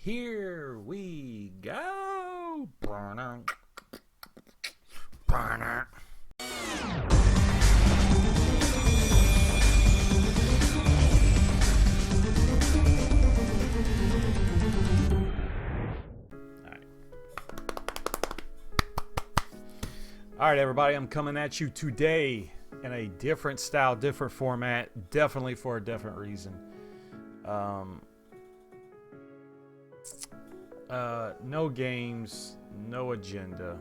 Here we go. All right, everybody, I'm coming at you today in a different style, different format, definitely for a different reason. No games, no agenda,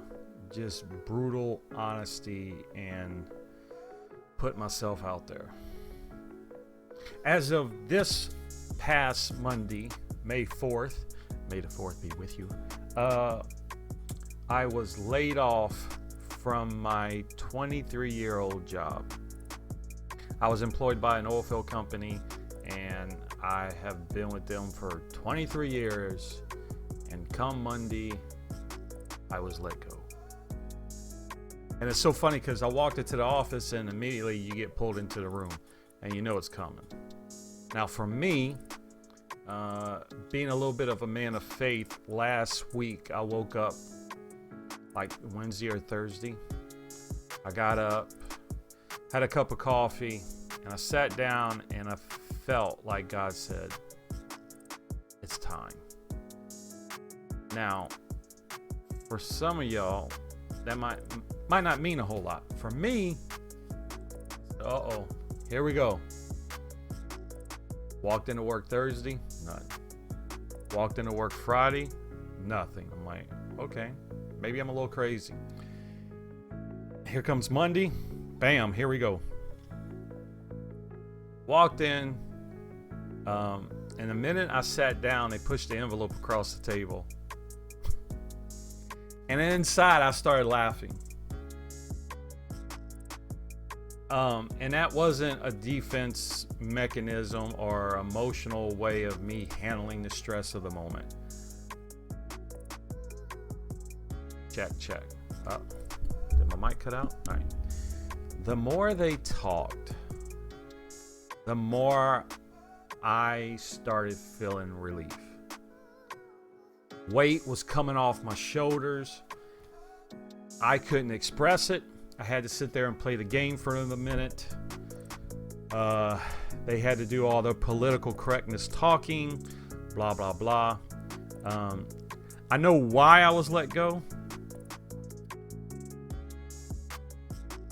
just brutal honesty and put myself out there. As of this past Monday, May 4th, may the 4th be with you, I was laid off from my 23-year-old job. I was employed by an oil field company and I have been with them for 23 years, and come Monday I was let go. And it's so funny because I walked into the office and immediately you get pulled into the room and you know it's coming. Now for me, being a little bit of a man of faith, last week I woke up like Wednesday or Thursday. I got up, had a cup of coffee, and I sat down and I felt like God said, it's time. Now, for some of y'all, that might not mean a whole lot. For me, here we go. Walked into work Thursday, nothing. Walked into work Friday, nothing. I'm like, okay, maybe I'm a little crazy. Here comes Monday, bam, here we go. Walked in, and the minute I sat down, they pushed the envelope across the table. And inside, I started laughing. And that wasn't a defense mechanism or emotional way of me handling the stress of the moment. Check. Oh, did my mic cut out? All right. The more they talked, the more I started feeling relief. Weight was coming off my shoulders. I couldn't express it. I had to sit there and play the game for a minute. They had to do all the political correctness talking, blah, blah, blah. I know why I was let go,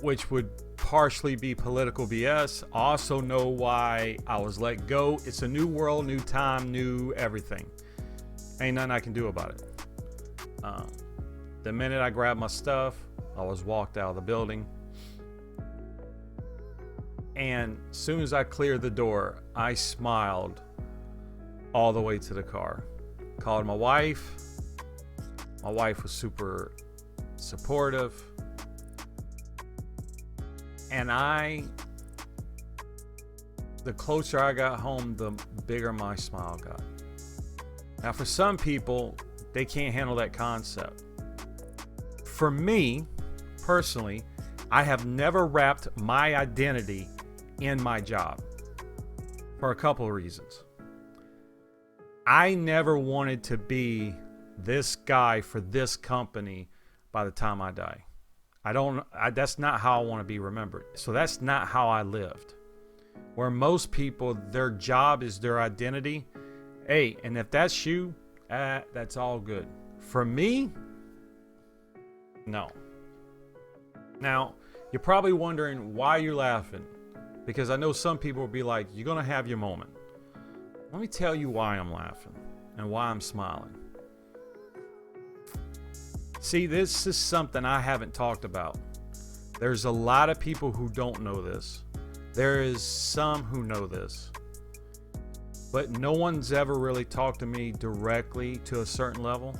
which would partially be political BS. I also know why I was let go. It's a new world, new time, new everything. Ain't nothing I can do about it. The minute I grabbed my stuff, I was walked out of the building. And as soon as I cleared the door, I smiled all the way to the car. Called my wife. My wife was super supportive. And the closer I got home, the bigger my smile got. Now for some people, they can't handle that concept. For me, personally, I have never wrapped my identity in my job for a couple of reasons. I never wanted to be this guy for this company by the time I die. That's not how I want to be remembered. So that's not how I lived. Where most people, their job is their identity. Hey, and if that's you, that's all good. For me, no. Now, you're probably wondering why you're laughing. Because I know some people will be like, you're going to have your moment. Let me tell you why I'm laughing and why I'm smiling. See, this is something I haven't talked about. There's a lot of people who don't know this. There is some who know this. But no one's ever really talked to me directly to a certain level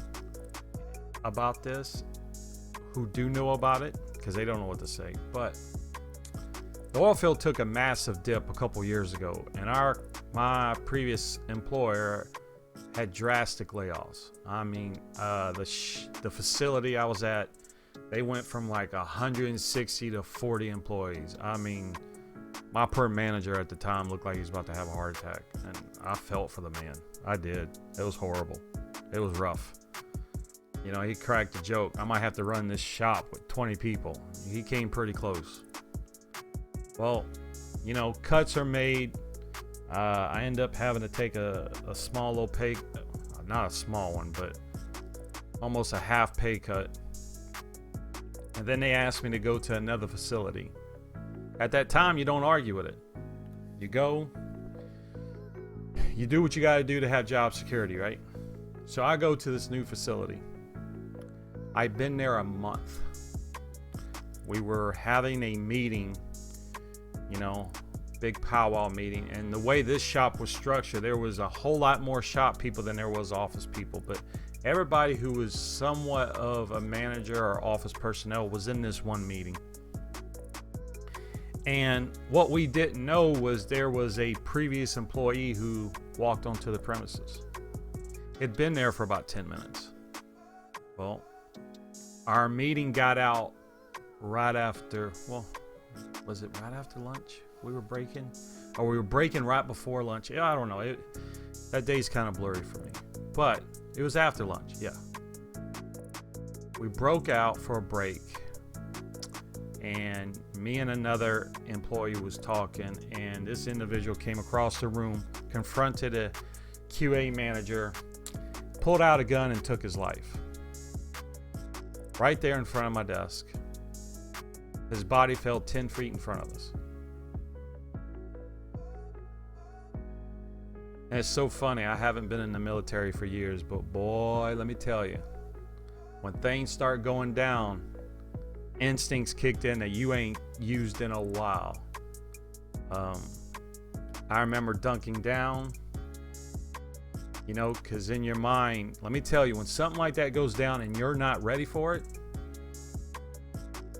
about this, who do know about it, because they don't know what to say. But the oil field took a massive dip a couple years ago, and my previous employer had drastic layoffs. I mean, the facility I was at, they went from like 160 to 40 employees. I mean, my perm manager at the time looked like he was about to have a heart attack, and I felt for the man. I did. It was horrible. It was rough. You know, he cracked a joke. I might have to run this shop with 20 people. He came pretty close. Well, you know, cuts are made. I end up having to take a small little pay, not a small one, but almost a half pay cut. And then they asked me to go to another facility. At that time, you don't argue with it. You go, you do what you got to do to have job security, right? So I go to this new facility. I've been there a month. We were having a meeting, you know, big powwow meeting. And the way this shop was structured, there was a whole lot more shop people than there was office people. But everybody who was somewhat of a manager or office personnel was in this one meeting. And what we didn't know was there was a previous employee who walked onto the premises. He'd been there for about 10 minutes. Well, our meeting got out right after, well, was it right after lunch? We were breaking? Or we were breaking right before lunch. I don't know. That day's kind of blurry for me. But it was after lunch, yeah. We broke out for a break. And me and another employee was talking. And this individual came across the room, confronted a QA manager, pulled out a gun and took his life. Right there in front of my desk. His body fell 10 feet in front of us. And it's so funny, I haven't been in the military for years, but boy, let me tell you, when things start going down, instincts kicked in that you ain't used in a while. I remember dunking down, you know, because in your mind, let me tell you, when something like that goes down and you're not ready for it,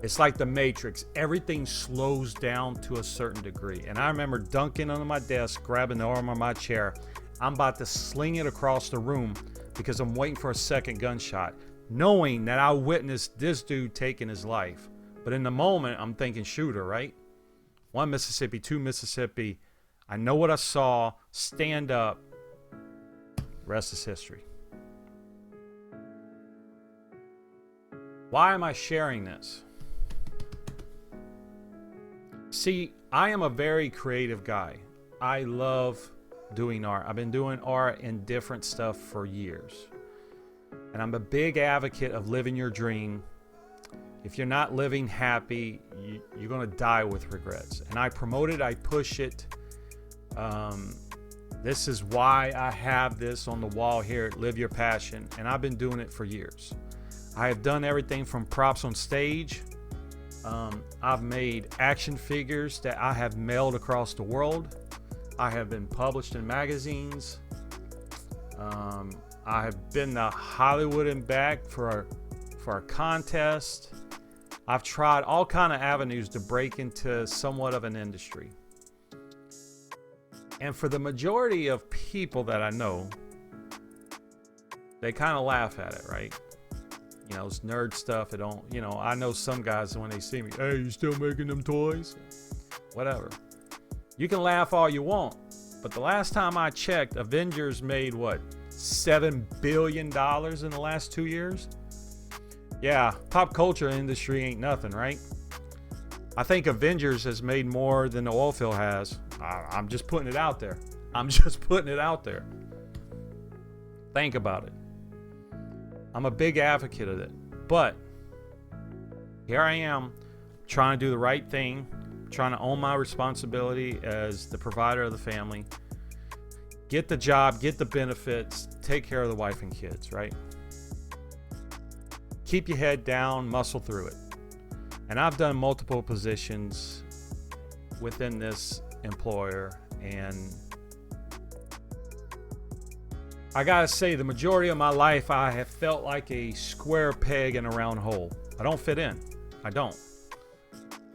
it's like the Matrix. Everything slows down to a certain degree. And I remember dunking under my desk, grabbing the arm of my chair. I'm about to sling it across the room because I'm waiting for a second gunshot, knowing that I witnessed this dude taking his life. But in the moment, I'm thinking shooter, right? 1 Mississippi, 2 Mississippi. I know what I saw. Stand up. Rest is history. Why am I sharing this? See, I am a very creative guy. I love doing art. I've been doing art and different stuff for years. And I'm a big advocate of living your dream. If you're not living happy, you're going to die with regrets. And I promote it, I push it. This is why I have this on the wall here, Live Your Passion. And I've been doing it for years. I have done everything from props on stage. I've made action figures that I have mailed across the world. I have been published in magazines. I have been to Hollywood and back for a contest. I've tried all kind of avenues to break into somewhat of an industry. And for the majority of people that I know, they kind of laugh at it, right? You know, it's nerd stuff. It don't, you know, I know some guys when they see me, hey, you still making them toys? Whatever. You can laugh all you want, but the last time I checked, Avengers made what, $7 billion in the last 2 years? Yeah, pop culture industry ain't nothing, right? I think Avengers has made more than the oil field has. I'm just putting it out there. Think about it. I'm a big advocate of it, but here I am trying to do the right thing, trying to own my responsibility as the provider of the family, get the job, get the benefits, take care of the wife and kids, right? Keep your head down, muscle through it. And I've done multiple positions within this employer, and I gotta say, the majority of my life, I have felt like a square peg in a round hole. I don't fit in. I don't.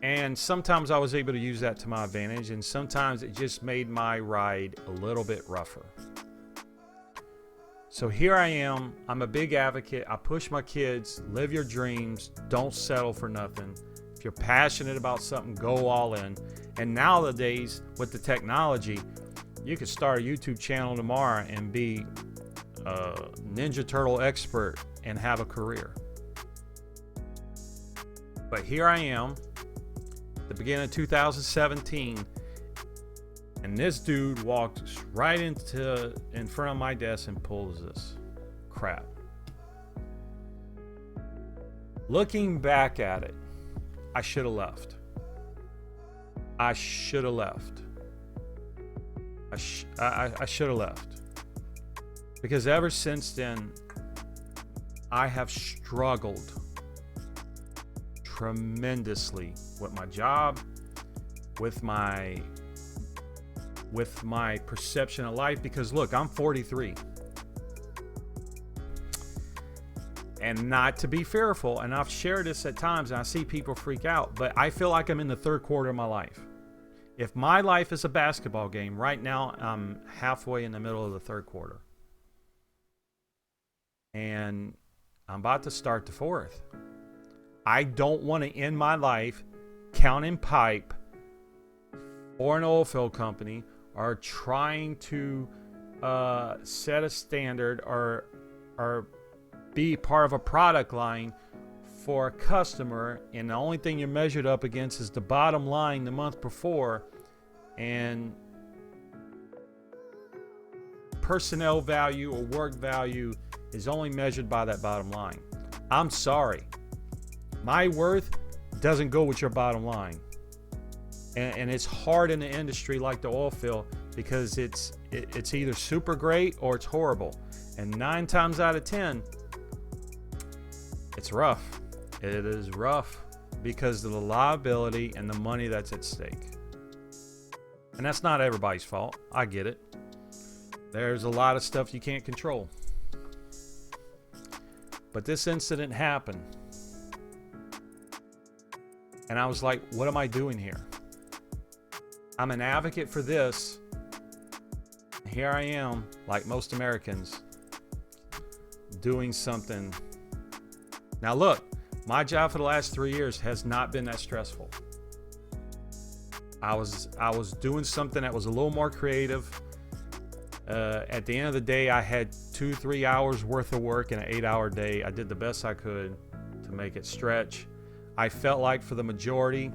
And sometimes I was able to use that to my advantage, and sometimes it just made my ride a little bit rougher. So here I am. I'm a big advocate. I push my kids, live your dreams, don't settle for nothing. If you're passionate about something, go all in. And nowadays, with the technology, you could start a YouTube channel tomorrow and be Ninja Turtle expert and have a career. But here I am, the beginning of 2017, and this dude walked right in front of my desk and pulls this crap. Looking back at it, I should have left. I should have left. I should have left. Because ever since then, I have struggled tremendously with my job, with my perception of life. Because look, I'm 43. And not to be fearful, and I've shared this at times and I see people freak out, but I feel like I'm in the third quarter of my life. If my life is a basketball game, right now I'm halfway in the middle of the third quarter. And I'm about to start the fourth. I don't want to end my life counting pipe for an oil field company, or trying to set a standard or be part of a product line for a customer, and the only thing you're measured up against is the bottom line the month before, and personnel value or work value is only measured by that bottom line. I'm sorry, my worth doesn't go with your bottom line, and it's hard in the industry like the oil field, because it's either super great or it's horrible, and 9 times out of 10 it's rough. It is rough because of the liability and the money that's at stake. And that's not everybody's fault. I get it. There's a lot of stuff you can't control. But this incident happened. And I was like, what am I doing here? I'm an advocate for this. Here I am, like most Americans, doing something. Now look, my job for the last 3 years has not been that stressful. I was doing something that was a little more creative. At the end of the day, I had 2-3 hours worth of work in an 8-hour day. I did the best I could to make it stretch. I felt like for the majority,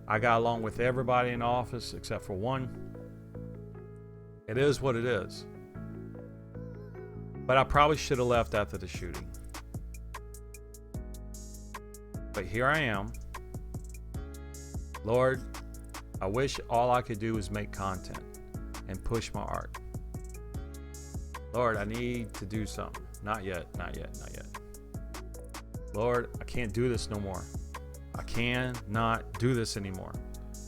I got along with everybody in the office except for one. It is what it is. But I probably should have left after the shooting. But here I am. Lord, I wish all I could do was make content and push my art. Lord, I need to do something. Not yet, not yet, not yet. Lord, I can't do this no more. I cannot do this anymore.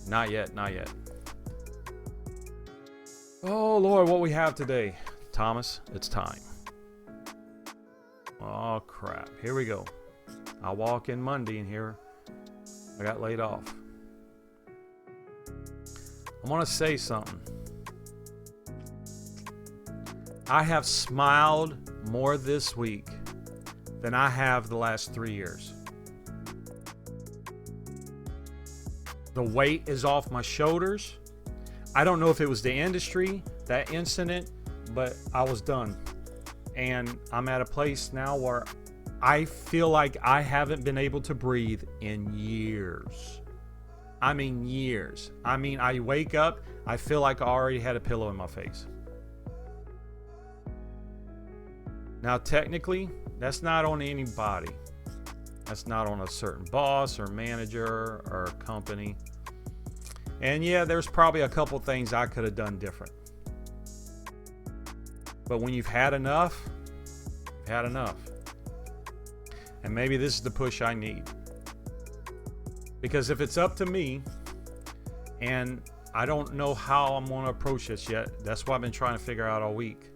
Not yet, not yet. Oh, Lord, what we have today. Thomas, it's time. Oh, crap. Here we go. I walk in Monday and here I got laid off. I want to say something. I have smiled more this week than I have the last 3 years. The weight is off my shoulders. I don't know if it was the industry, that incident, but I was done. And I'm at a place now where I feel like I haven't been able to breathe in years. I mean years. I mean, I wake up, I feel like I already had a pillow in my face. Now, technically, that's not on anybody. That's not on a certain boss or manager or company. And yeah, there's probably a couple things I could have done different. But when you've had enough, you've had enough. And maybe this is the push I need. Because if it's up to me, and I don't know how I'm going to approach this yet, that's what I've been trying to figure out all week.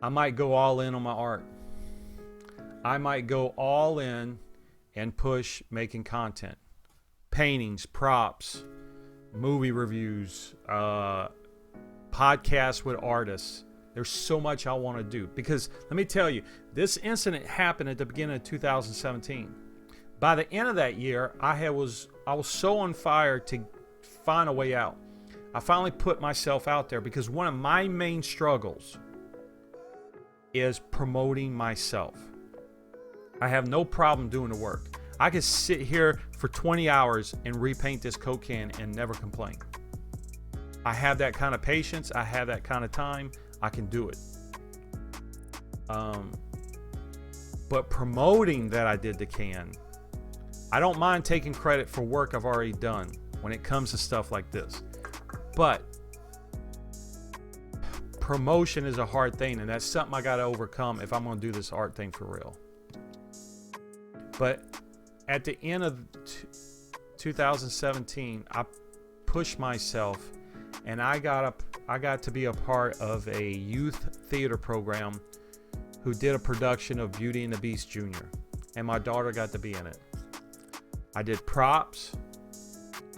I might go all in on my art. I might go all in and push making content. Paintings, props, movie reviews, podcasts with artists. There's so much I want to do. Because let me tell you, this incident happened at the beginning of 2017. By the end of that year, I was so on fire to find a way out. I finally put myself out there because one of my main struggles is promoting myself. I have no problem doing the work. I could sit here for 20 hours and repaint this Coke can and never complain. I have that kind of patience. I have that kind of time. I can do it. But promoting that I did the can, I don't mind taking credit for work I've already done when it comes to stuff like this. But promotion is a hard thing, and that's something I got to overcome if I'm going to do this art thing for real. But at the end of 2017, I pushed myself, and I got to be a part of a youth theater program who did a production of Beauty and the Beast Jr., and my daughter got to be in it. I did props,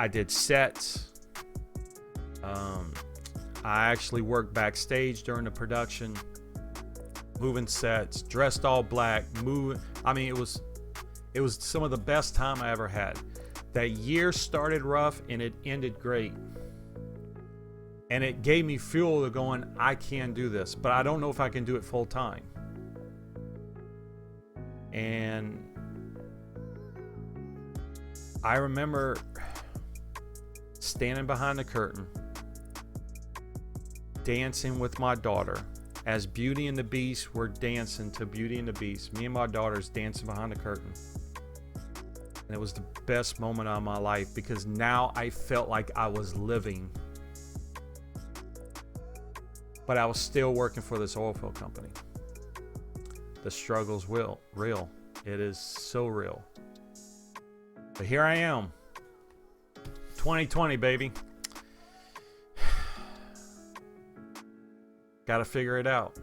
I did sets, I actually worked backstage during the production, moving sets, dressed all black, I mean, it was some of the best time I ever had. That year started rough and it ended great. And it gave me fuel to going, I can do this, but I don't know if I can do it full time. And I remember standing behind the curtain, dancing with my daughter as Beauty and the Beast were dancing to Beauty and the Beast. Me and my daughter's dancing behind the curtain. And it was the best moment of my life because now I felt like I was living. But I was still working for this oil field company. The struggle's real. It is so real. But here I am. 2020, baby. Gotta figure it out.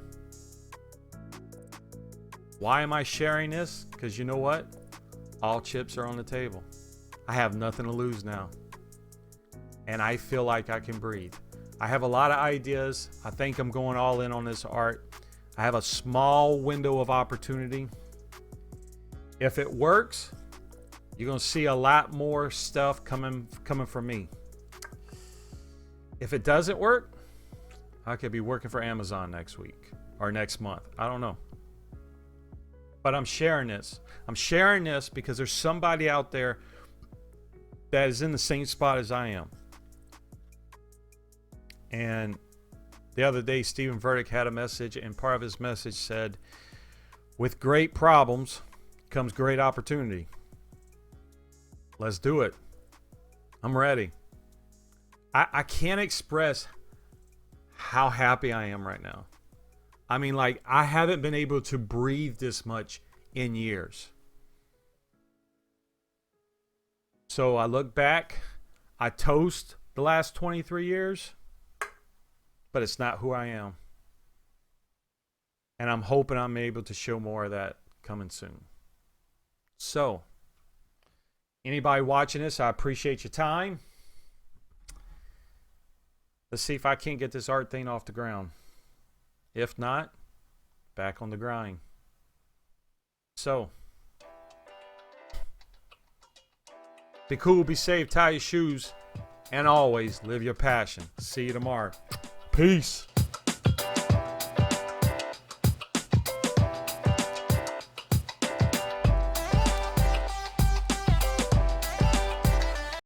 Why am I sharing this? Because you know what? All chips are on the table. I have nothing to lose now. And I feel like I can breathe. I have a lot of ideas. I think I'm going all in on this art. I have a small window of opportunity. If it works, you're going to see a lot more stuff coming from me. If it doesn't work, I could be working for Amazon next week or next month. I don't know. But I'm sharing this. I'm sharing this because there's somebody out there that is in the same spot as I am. And the other day, Stephen Verdick had a message, and part of his message said, with great problems comes great opportunity. Let's do it. I'm ready. I can't express how happy I am right now. I mean, like, I haven't been able to breathe this much in years. So I look back, I toast the last 23 years, but it's not who I am. And I'm hoping I'm able to show more of that coming soon. So, anybody watching this, I appreciate your time. Let's see if I can't get this art thing off the ground. If not, back on the grind. So, be cool, be safe, tie your shoes, and always live your passion. See you tomorrow. Peace.